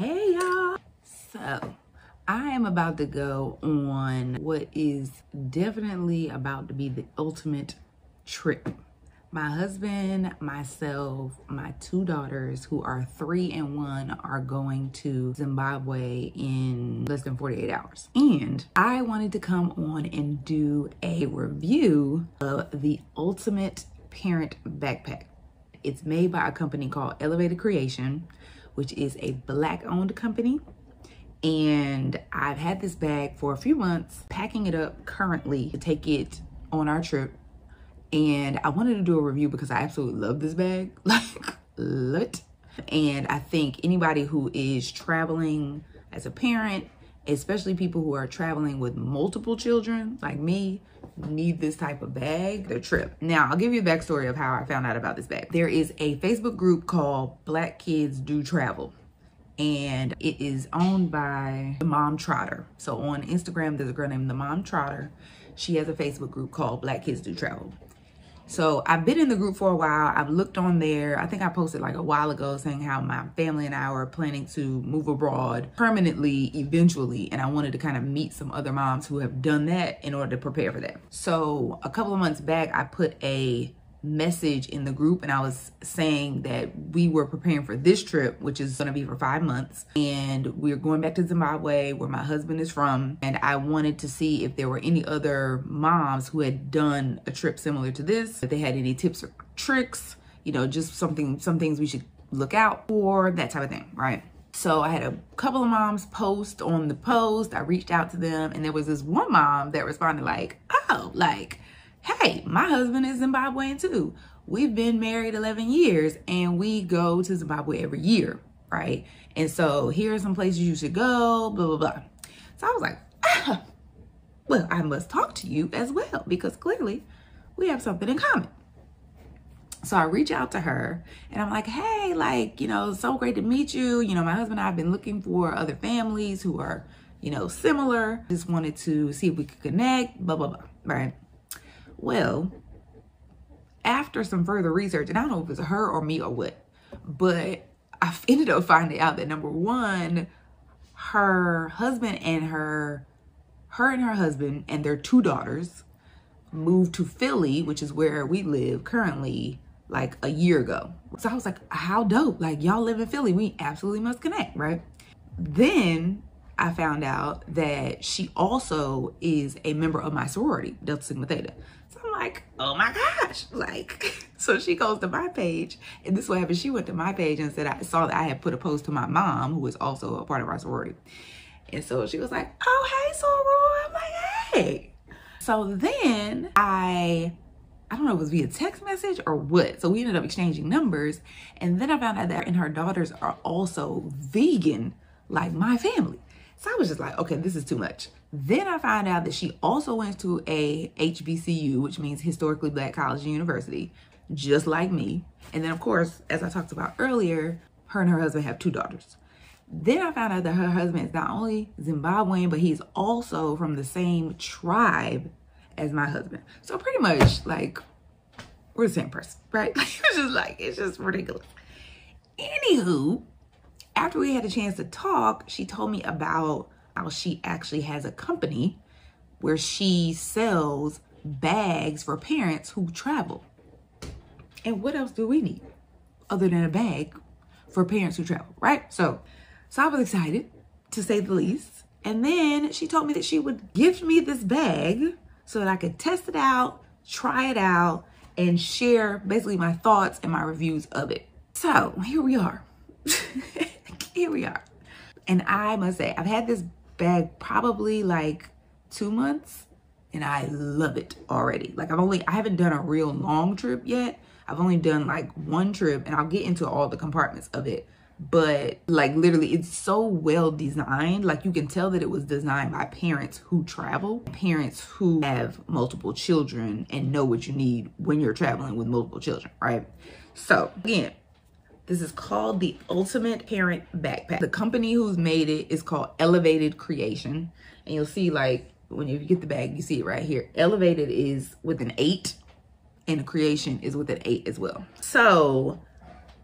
Hey y'all. So I am about to go on what is definitely about to be the ultimate trip. My husband, myself, my two daughters who are 3 and 1 are going to Zimbabwe in less than 48 hours. And I wanted to come on and do a review of the ultimate parent backpack. It's made by a company called Elev8ed Cre8ion, which is a Black-owned company. And I've had this bag for a few months, packing it up currently to take it on our trip. And I wanted to do a review because I absolutely love this bag, like love it. And I think anybody who is traveling as a parent, especially people who are traveling with multiple children like me, need this type of bag, their trip. Now, I'll give you a backstory of how I found out about this bag. There is a Facebook group called Black Kids Do Travel, and it is owned by Mom Trotter. So on Instagram, there's a girl named the Mom Trotter. She has a Facebook group called Black Kids Do Travel. So I've been in the group for a while. I've looked on there. I think I posted like a while ago saying how my family and I were planning to move abroad permanently eventually. And I wanted to kind of meet some other moms who have done that in order to prepare for that. So a couple of months back, I put a message in the group and I was saying that we were preparing for this trip, which is going to be for 5 months, and we're going back to Zimbabwe, where my husband is from. And I wanted to see if there were any other moms who had done a trip similar to this, if they had any tips or tricks, you know, just some things we should look out for, that type of thing, right? So I had a couple of moms post on the post. I reached out to them, and there was this one mom that responded like, oh, like, hey, my husband is Zimbabwean too. We've been married 11 years and we go to Zimbabwe every year, right? And so here are some places you should go, blah, blah, blah. So I was like, well, I must talk to you as well because clearly we have something in common. So I reach out to her and I'm like, hey, like, you know, so great to meet you. You know, my husband and I have been looking for other families who are, you know, similar. Just wanted to see if we could connect, blah, blah, blah, right? Well, after some further research, and I don't know if it's her or me or what, but I ended up finding out that number one, her husband and her husband and their 2 daughters moved to Philly, which is where we live currently, like a year ago. So I was like, how dope, like y'all live in Philly, we absolutely must connect, right? Then I found out that she also is a member of my sorority, Delta Sigma Theta. So I'm like, oh my gosh, like, so she goes to my page, and this is what happened. She went to my page and said, I saw that I had put a post to my mom, who is also a part of our sorority. And so she was like, oh, hey, soror. I'm like, hey. So then I don't know if it was via text message or what. So we ended up exchanging numbers. And then I found out that her and her daughters are also vegan, like my family. So I was just like, okay, this is too much. Then I found out that she also went to a HBCU, which means Historically Black College and University, just like me. And then, of course, as I talked about earlier, her and her husband have 2 daughters. Then I found out that her husband is not only Zimbabwean, but he's also from the same tribe as my husband. So pretty much, like, we're the same person, right? It's just ridiculous. Anywho, after we had a chance to talk, she told me about how she actually has a company where she sells bags for parents who travel. And what else do we need other than a bag for parents who travel, right? So I was excited, to say the least. And then she told me that she would gift me this bag so that I could test it out, try it out, and share basically my thoughts and my reviews of it. So here we are. Here we are. And I must say, I've had this bag probably like 2 months and I love it already. Like I haven't done a real long trip yet. I've only done like 1 trip, and I'll get into all the compartments of it. But like literally it's so well designed. Like you can tell that it was designed by parents who travel, parents who have multiple children and know what you need when you're traveling with multiple children, right? So again, this is called the Ultimate Parent Backpack. The company who's made it is called Elev8ed Cre8ion. And you'll see, like, when you get the bag, you see it right here. Elevated is with an 8, and the Cre8ion is with an 8 as well. So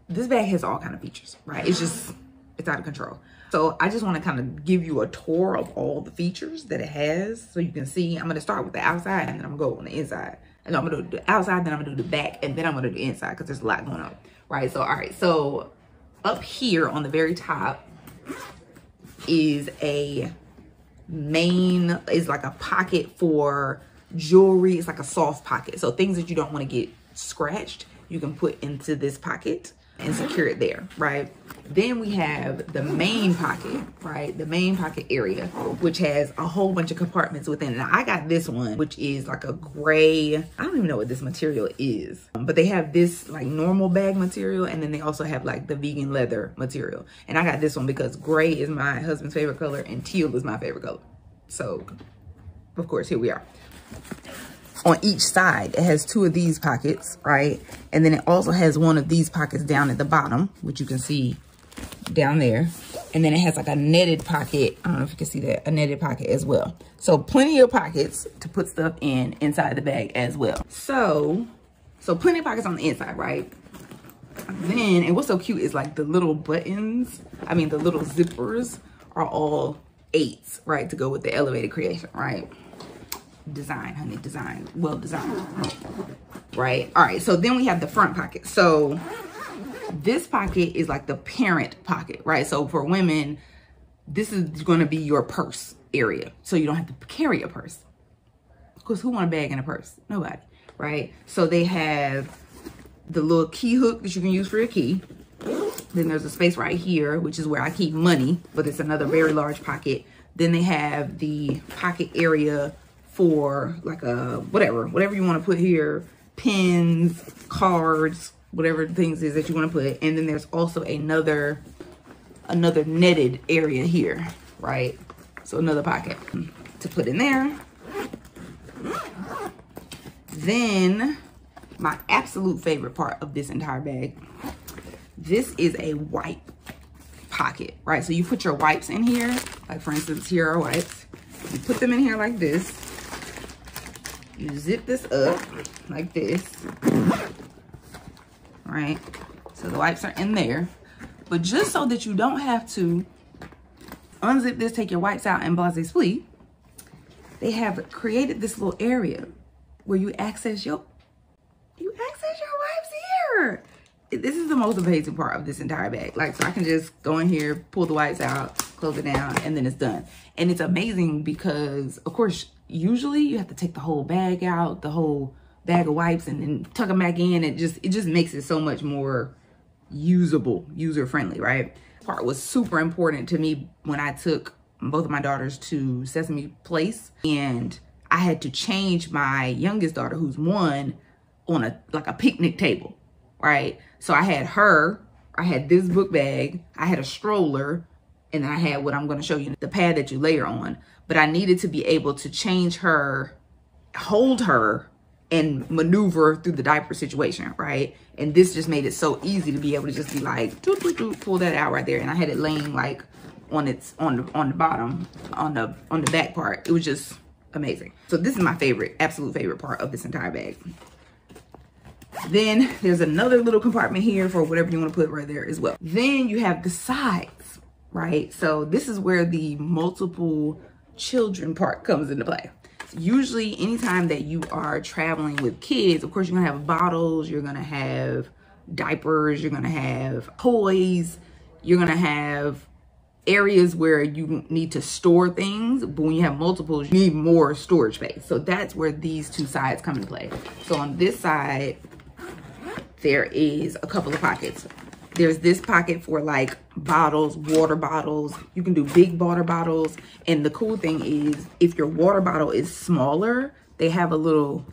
this bag has all kind of features, right? It's just It's out of control. So I just want to kind of give you a tour of all the features that it has so you can see. I'm going to start with the outside and then I'm going to go on the inside. And I'm going to do the outside, then I'm going to do the back, and then I'm going to do the inside because there's a lot going on, right? So, all right. So up here on the very top is a main, is like a pocket for jewelry. It's like a soft pocket. So things that you don't want to get scratched, you can put into this pocket and secure it there, right? Then we have the main pocket, right? The main pocket area, which has a whole bunch of compartments within it. Now, I got this one, which is like a gray, I don't even know what this material is, but they have this like normal bag material, and then they also have like the vegan leather material. And I got this one because gray is my husband's favorite color and teal is my favorite color. So, of course, here we are. On each side, it has 2 of these pockets, right? And then it also has one of these pockets down at the bottom, which you can see down there. And then it has like a netted pocket. I don't know if you can see that, a netted pocket as well. So plenty of pockets to put stuff in inside the bag as well. So plenty of pockets on the inside, right? Then, and what's so cute is like the little buttons, I mean the little zippers are all 8s, right? To go with the Elev8ed Cre8ion, right? Design, honey, design, well designed, right? All right, so then we have the front pocket. So this pocket is like the parent pocket, right? So for women, this is going to be your purse area, so you don't have to carry a purse. Of course, who want a bag and a purse? Nobody, right? So they have the little key hook that you can use for your key. Then there's a space right here, which is where I keep money, but it's another very large pocket. Then they have the pocket area for like a whatever you want to put here, pins, cards, whatever things is that you want to put. And then there's also another netted area here, right? So another pocket to put in there. Then my absolute favorite part of this entire bag, this is a wipe pocket, right? So you put your wipes in here, like for instance, here are wipes. You put them in here like this. You zip this up like this, right? So the wipes are in there. But just so that you don't have to unzip this, take your wipes out, and blase split, they have created this little area where you access your wipes here. This is the most amazing part of this entire bag. Like, so I can just go in here, pull the wipes out, close it down, and then it's done. And it's amazing because, of course, usually you have to take the whole bag out, the whole bag of wipes, and then tuck them back in. It just makes it so much more usable, user-friendly, right? Part was super important to me when I took both of my daughters to Sesame Place, and I had to change my youngest daughter, who's 1, on a picnic table, right? So I had this book bag, I had a stroller, and then I had what I'm going to show you, the pad that you layer on. But I needed to be able to change her, hold her, and maneuver through the diaper situation, right? And this just made it so easy to be able to just be like, doot, doot, doot, pull that out right there. And I had it laying like on the bottom, on the back part. It was just amazing. So this is my favorite, absolute favorite part of this entire bag. Then there's another little compartment here for whatever you want to put right there as well. Then you have the sides, right? So this is where the multiple children part comes into play. Usually anytime that you are traveling with kids, of course, you're gonna have bottles, you're gonna have diapers, you're gonna have toys, you're gonna have areas where you need to store things. But when you have multiples, you need more storage space. So that's where these 2 sides come into play. So on this side, there is a couple of pockets. There's this pocket for like bottles, water bottles. You can do big water bottles. And the cool thing is if your water bottle is smaller, they have a little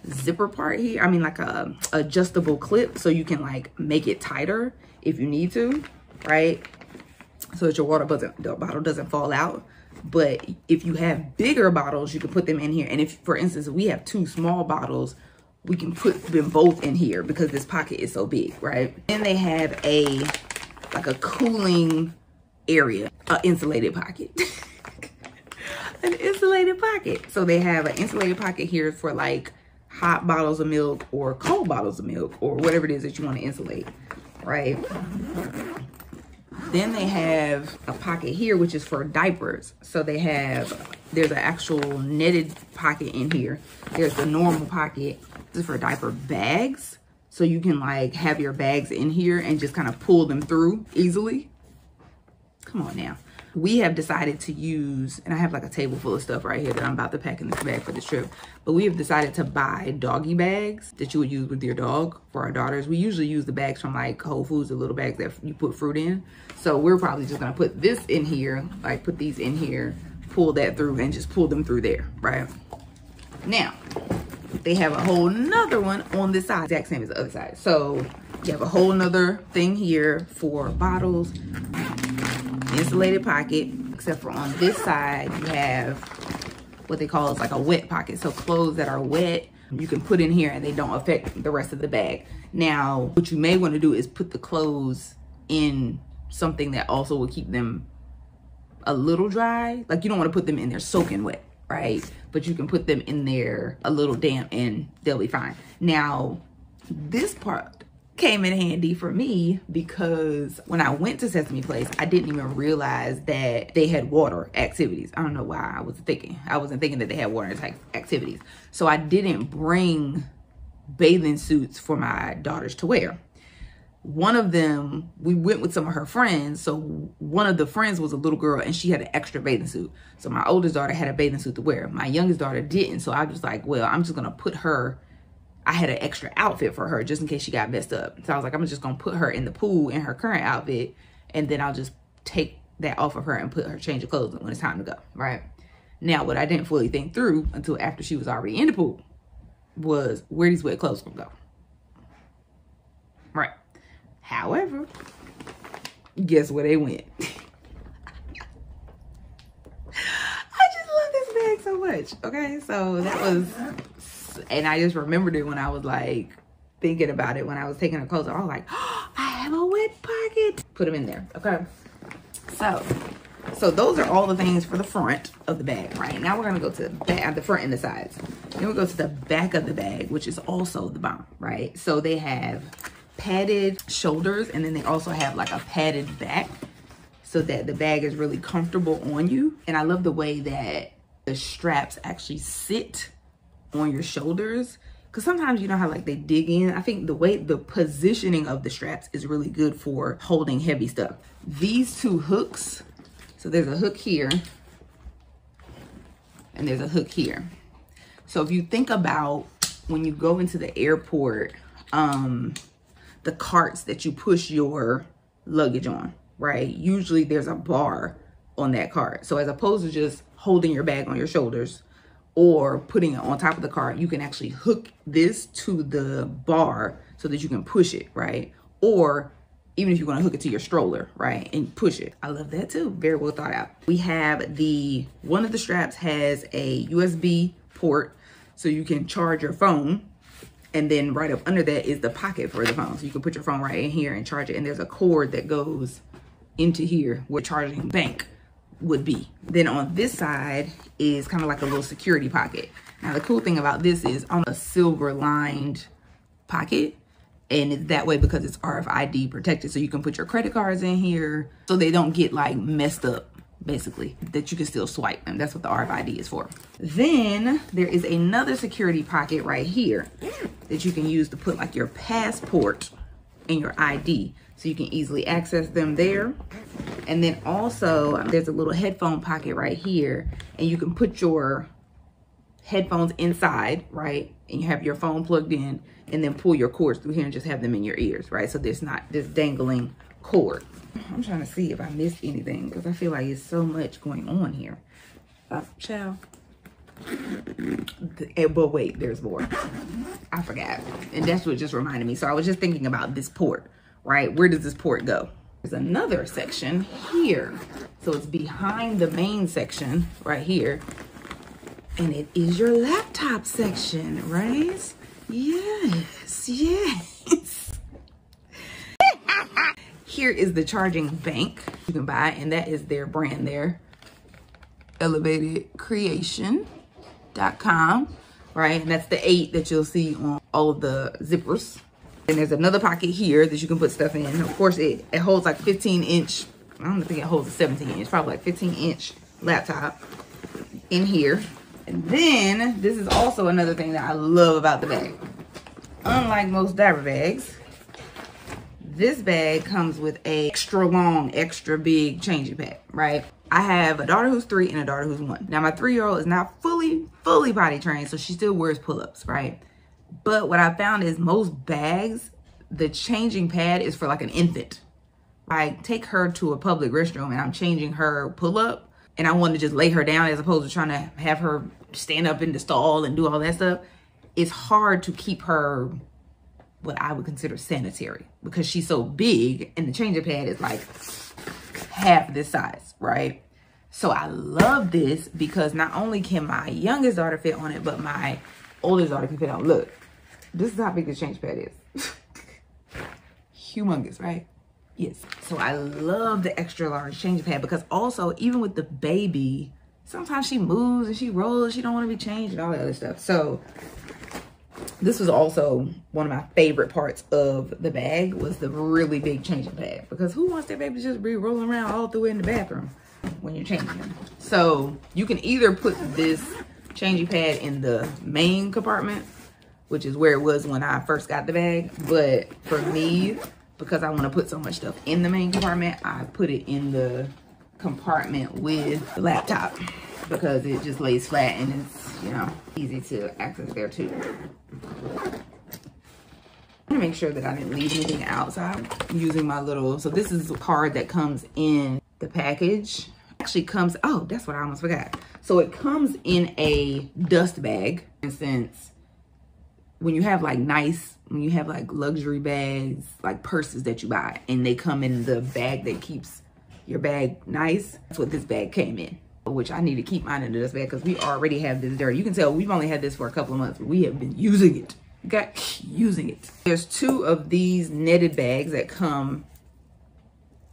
zipper part here. I mean like a adjustable clip so you can like make it tighter if you need to, right? So that your the bottle doesn't fall out. But if you have bigger bottles, you can put them in here. And if, for instance, we have 2 small bottles, we can put them both in here because this pocket is so big, right? And they have like a cooling area, an insulated pocket. An insulated pocket. So they have an insulated pocket here for like hot bottles of milk or cold bottles of milk or whatever it is that you want to insulate, right? Then they have a pocket here, which is for diapers. So there's an actual netted pocket in here. There's the normal pocket. This is for diaper bags. So you can like have your bags in here and just kind of pull them through easily. Come on now. We have decided to use, and I have like a table full of stuff right here that I'm about to pack in this bag for this trip. But we have decided to buy doggy bags that you would use with your dog for our daughters. We usually use the bags from like Whole Foods, the little bags that you put fruit in. So we're probably just gonna put this in here, like put these in here, pull that through and just pull them through there, right? Now, they have a whole nother one on this side, exact same as the other side. So you have a whole nother thing here for bottles, insulated pocket, except for on this side, you have what they call is like a wet pocket. So clothes that are wet, you can put in here and they don't affect the rest of the bag. Now, what you may want to do is put the clothes in something that also will keep them a little dry. Like you don't want to put them in there soaking wet, right? But you can put them in there a little damp and they'll be fine. Now, this part came in handy for me because when I went to Sesame Place, I didn't even realize that they had water activities. I don't know why I wasn't thinking that they had water type activities. So I didn't bring bathing suits for my daughters to wear. One of them, we went with some of her friends. So one of the friends was a little girl and she had an extra bathing suit. So my oldest daughter had a bathing suit to wear. My youngest daughter didn't. So I was like, well, I'm just gonna put her, I had an extra outfit for her just in case she got messed up. So I was like, I'm just gonna put her in the pool in her current outfit and then I'll just take that off of her and put her change of clothes when it's time to go, right? Now, what I didn't fully think through until after she was already in the pool was where these wet clothes gonna go, right? However, guess where they went? I just love this bag so much, okay? So that was, and I just remembered it when I was like thinking about it when I was taking the clothes off. I was like, oh, I have a wet pocket. Put them in there, okay? So those are all the things for the front of the bag, right? Now we're gonna go to the back, the front and the sides. Then we'll go to the back of the bag, which is also the bomb, right? So they have padded shoulders and then they also have like a padded back so that the bag is really comfortable on you. And I love the way that the straps actually sit on your shoulders, because sometimes you know how like they dig in. I think the way the positioning of the straps is really good for holding heavy stuff. These two hooks, so there's a hook here and there's a hook here. So if you think about when you go into the airport, the carts that you push your luggage on, right? Usually there's a bar on that cart. So as opposed to just holding your bag on your shoulders or putting it on top of the cart, you can actually hook this to the bar so that you can push it, right? Or even if you want to hook it to your stroller, right? And push it. I love that too. Very well thought out. We have one of the straps has a USB port so you can charge your phone. And then right up under that is the pocket for the phone. So you can put your phone right in here and charge it. And there's a cord that goes into here where charging bank would be. Then on this side is kind of like a little security pocket. Now the cool thing about this is on a silver lined pocket. And it's that way because it's RFID protected. So you can put your credit cards in here so they don't get like messed up, basically, that you can still swipe them. That's what the RFID is for. Then there is another security pocket right here that you can use to put like your passport and your ID. So you can easily access them there. And then also there's a little headphone pocket right here and you can put your headphones inside, right? And you have your phone plugged in and then pull your cords through here and just have them in your ears, right? So there's not this dangling cord. I'm trying to see if I missed anything because I feel like there's so much going on here. Child. But wait, there's more. I forgot. And that's what just reminded me. So I was just thinking about this port, right? Where does this port go? There's another section here. So it's behind the main section right here. And it is your laptop section, right? Yes, yes. Here is the charging bank you can buy, and that is their brand there, Elev8ed Cre8ion.com, right? And that's the 8 that you'll see on all of the zippers. And there's another pocket here that you can put stuff in. Of course, it holds like 15-inch. I don't think it holds a 17-inch. Probably like 15-inch laptop in here. And then this is also another thing that I love about the bag. Unlike most diaper bags, this bag comes with a extra long, extra big changing pad, right? I have a daughter who's 3 and a daughter who's 1. Now my 3-year-old is not fully potty trained, so she still wears pull-ups, right? But what I found is most bags, the changing pad is for like an infant. I take her to a public restroom and I'm changing her pull-up and I want to just lay her down as opposed to trying to have her stand up in the stall and do all that stuff. It's hard to keep her what I would consider sanitary because she's so big and the changing pad is like half this size, right? So I love this because not only can my youngest daughter fit on it, but my oldest daughter can fit on. Look, this is how big the change pad is. Humongous, right? Yes. So I love the extra large change pad because also even with the baby, sometimes she moves and she rolls, she don't want to be changed and all that other stuff. So this was also one of my favorite parts of the bag was the really big changing pad because who wants their baby to just be rolling around all through in the bathroom when you're changing them? So you can either put this changing pad in the main compartment, which is where it was when I first got the bag. But for me, because I want to put so much stuff in the main compartment, I put it in the compartment with the laptop because it just lays flat and it's, you know, easy to access there too. I'm gonna make sure that I didn't leave anything outside using my little, so this is a card that comes in the package. Actually comes, oh, that's what I almost forgot. So it comes in a dust bag. For instance, when you have like when you have like luxury bags, like purses that you buy, and they come in the bag that keeps your bag nice, that's what this bag came in. Which I need to keep mine in the dust bag because we already have this dirty. You can tell we've only had this for a couple of months, but we have been using it. Okay, using it. There's 2 of these netted bags that come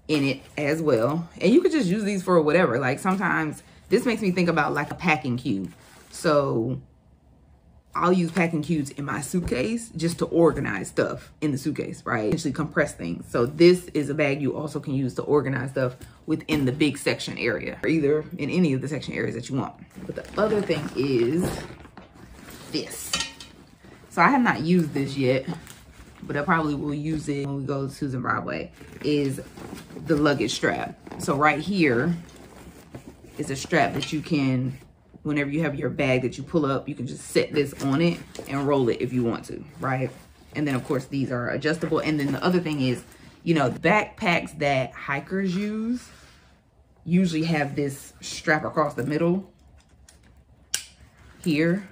in it as well. And you could just use these for whatever. Like sometimes this makes me think about like a packing cube. So I'll use packing cubes in my suitcase just to organize stuff in the suitcase, right? Essentially compress things. So this is a bag you also can use to organize stuff within the big section area, or either in any of the section areas that you want. But the other thing is this. So I have not used this yet, but I probably will use it when we go to Susan Broadway, is the luggage strap. So right here is a strap that you can, whenever you have your bag that you pull up, you can just set this on it and roll it if you want to, right? And then of course these are adjustable. And then the other thing is, you know, the backpacks that hikers use usually have this strap across the middle here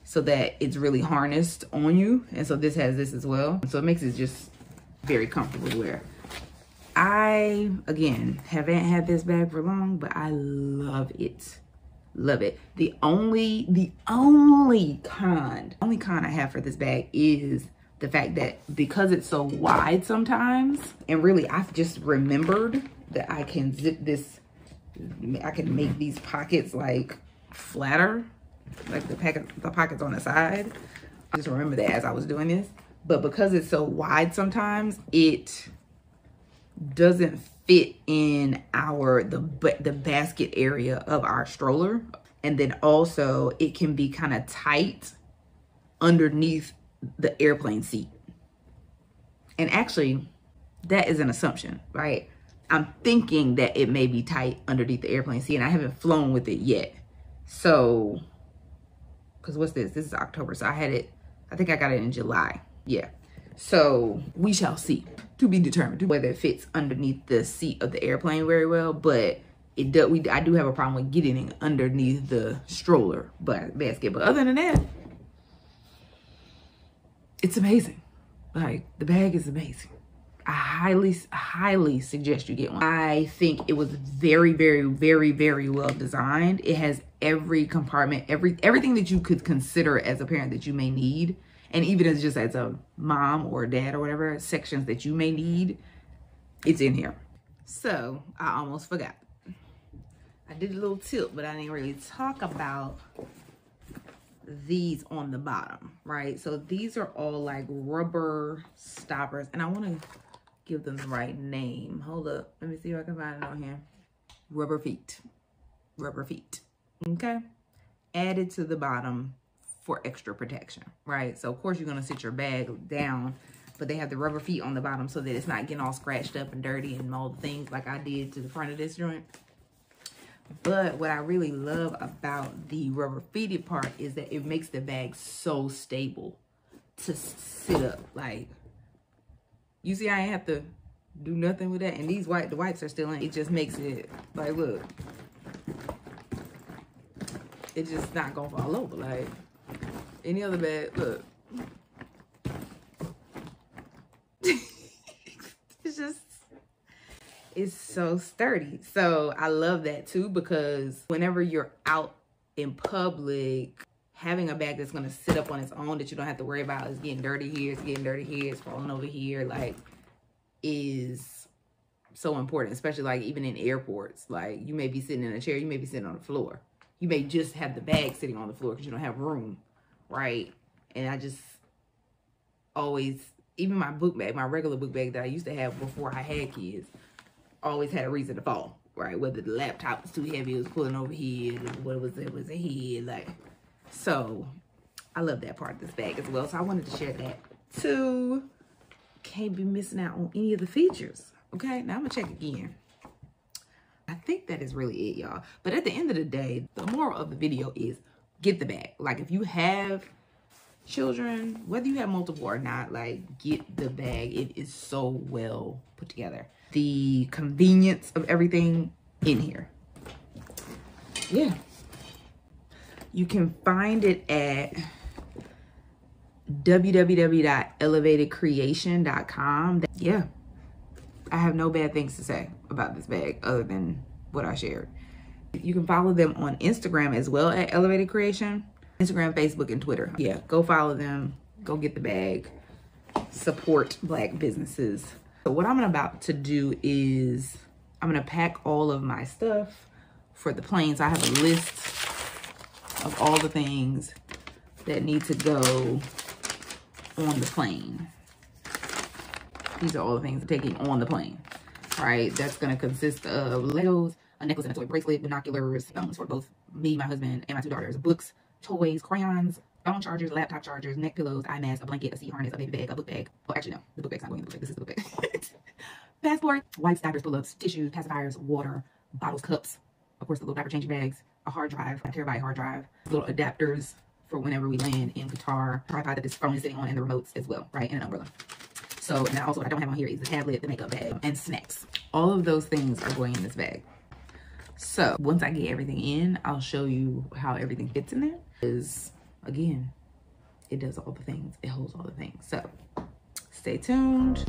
so that it's really harnessed on you. And so this has this as well. So it makes it just very comfortable to wear. I, again, haven't had this bag for long, but I love it. Love it. The only con I have for this bag is the fact that because it's so wide sometimes, and really I've just remembered that I can zip this, I can make these pockets like flatter, like the pockets on the side. I just remember that as I was doing this. But because it's so wide sometimes, it doesn't fit in the basket area of our stroller. And then also it can be kind of tight underneath the airplane seat. And actually that is an assumption, right? I'm thinking that it may be tight underneath the airplane seat and I haven't flown with it yet. So, cause what's this? This is October. So I think I got it in July. Yeah. So we shall see, to be determined whether it fits underneath the seat of the airplane very well, but I do have a problem with getting it underneath the stroller basket. But other than that, it's amazing. Like, the bag is amazing. I highly suggest you get one. I think it was very, very, very, very well designed. It has every compartment, everything that you could consider as a parent that you may need. And even as just as a mom or a dad or whatever, sections that you may need, it's in here. So I almost forgot. I did a little tilt, but I didn't really talk about these on the bottom, right? So these are all like rubber stoppers, and I want to give them the right name. Hold up, let me see if I can find it on here. Rubber feet, okay? Added to the bottom for extra protection, right? So of course you're gonna sit your bag down, but they have the rubber feet on the bottom so that it's not getting all scratched up and dirty and all the things like I did to the front of this joint. But what I really love about the rubber feeted part is that it makes the bag so stable to sit up. Like, you see, I ain't have to do nothing with that. And these the wipes are still in. It just makes it, like, look. It's just not gonna fall over. Like, any other bag, look. It's just, it's so sturdy. So I love that too, because whenever you're out in public, having a bag that's gonna sit up on its own that you don't have to worry about is getting dirty here, it's getting dirty here, it's falling over here, like, is so important, especially like even in airports. Like, you may be sitting in a chair, you may be sitting on the floor. You may just have the bag sitting on the floor because you don't have room, right? And I just always, even my book bag, my regular book bag that I used to have before I had kids, always had a reason to fall, right? Whether the laptop was too heavy, it was pulling overhead, what was it was a head, like. So I love that part of this bag as well. So I wanted to share that too. Can't be missing out on any of the features. Okay, now I'm gonna check again. I think that is really it, y'all. But at the end of the day, the moral of the video is get the bag. Like, if you have children, whether you have multiple or not, like, get the bag. It is so well put together. The convenience of everything in here. Yeah. You can find it at www.elevatedcreation.com. Yeah. I have no bad things to say about this bag other than what I shared. You can follow them on Instagram as well at Elev8ed Cre8ion. Instagram, Facebook, and Twitter. Yeah, go follow them. Go get the bag. Support Black businesses. So what I'm about to do is I'm going to pack all of my stuff for the plane. So I have a list of all the things that need to go on the plane. These are all the things taking on the plane, right? That's going to consist of Legos, a necklace and a toy bracelet, binoculars, for both me, my husband, and my 2 daughters, books, toys, crayons, phone chargers, laptop chargers, neck pillows, eye mask, a blanket, a seat harness, a baby bag, a book bag. Well, actually, no, the book bag's not going in the book bag. This is the book bag. Passport, wipes, diapers, pull-ups, tissues, pacifiers, water, bottles, cups, of course, the little diaper changing bags, a hard drive, a terabyte hard drive, little adapters for whenever we land in Qatar, tripod that this phone is sitting on, and the remotes as well, right? And an umbrella. So, and also what I don't have on here is the tablet, the makeup bag, and snacks. All of those things are going in this bag. So once I get everything in, I'll show you how everything fits in there. Because again, it does all the things. It holds all the things. So stay tuned.